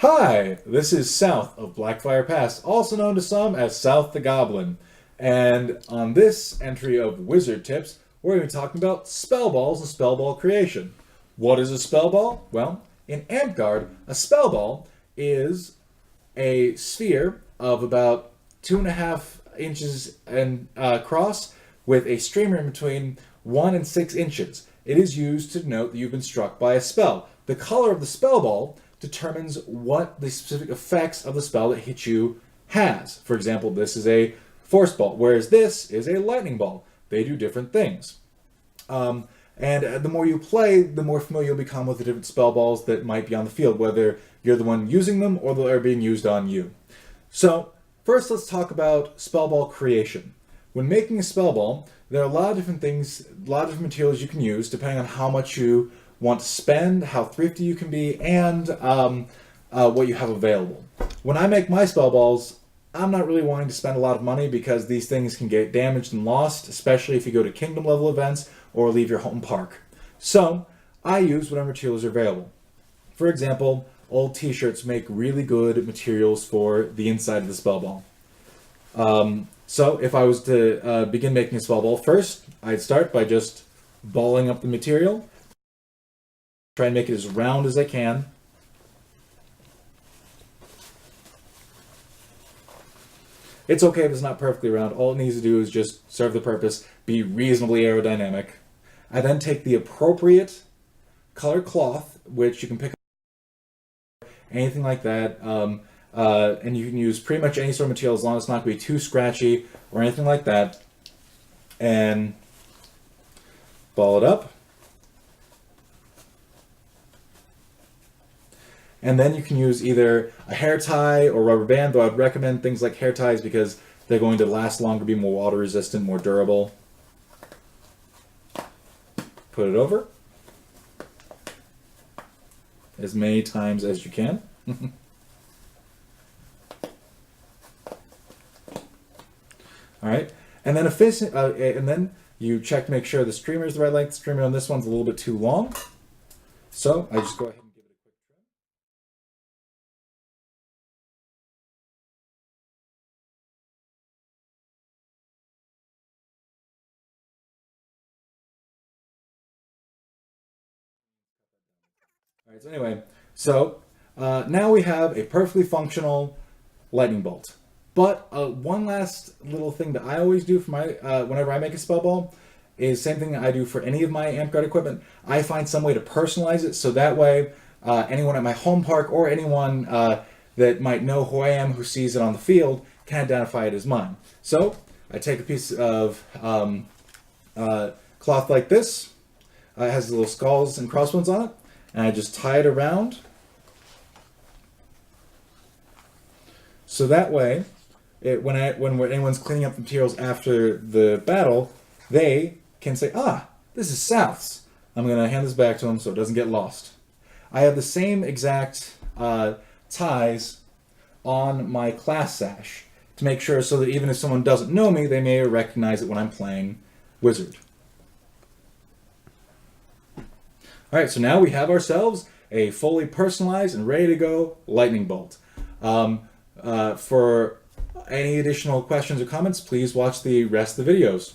Hi, this is South of Blackfire Pass, also known to some as South the Goblin. And on this entry of Wizard Tips, we're going to be talking about spellballs and spellball creation. What is a spellball? Well, in Amtgard, a spellball is a sphere of about 2.5 inches across with a streamer in between 1 and 6 inches. It is used to denote that you've been struck by a spell. The color of the spellball determines what the specific effects of the spell that hit you has. For example, this is a force ball, whereas this is a lightning ball. They do different things. And the more you play, the more familiar you'll become with the different spell balls that might be on the field, whether you're the one using them or they're being used on you. So, first let's talk about spell ball creation. When making a spell ball, there are a lot of different things, a lot of different materials you can use depending on how much you want to spend, how thrifty you can be, and what you have available. When I make my spell balls, I'm not really wanting to spend a lot of money because these things can get damaged and lost, especially if you go to kingdom level events or leave your home park. So I use whatever materials are available. For example, old t-shirts make really good materials for the inside of the spell ball. So if I was to begin making a spell ball, first I'd start by just balling up the material. Try and make it as round as I can. It's okay if it's not perfectly round. All it needs to do is just serve the purpose, be reasonably aerodynamic. I then take the appropriate colored cloth, which you can pick up, anything like that, and you can use pretty much any sort of material as long as it's not going to be too scratchy or anything like that, and ball it up. And then you can use either a hair tie or rubber band, though I'd recommend things like hair ties because they're going to last longer, be more water resistant, more durable. Put it over as many times as you can. All right, and then you check to make sure the streamer is the right length. The streamer on this one's a little bit too long, so I just go ahead. All right, so anyway, now we have a perfectly functional lightning bolt. But one last little thing that I always do for my whenever I make a spell ball is same thing that I do for any of my Amtgard equipment. I find some way to personalize it so that way anyone at my home park or anyone that might know who I am who sees it on the field can identify it as mine. So I take a piece of cloth like this. It has little skulls and crossbones on it. And I just tie it around. So that way, when anyone's cleaning up the materials after the battle, they can say, ah, this is South's. I'm going to hand this back to them so it doesn't get lost. I have the same exact ties on my class sash to make sure so that even if someone doesn't know me, they may recognize it when I'm playing Wizard. All right, so now we have ourselves a fully personalized and ready to go lightning bolt. For any additional questions or comments, please watch the rest of the videos.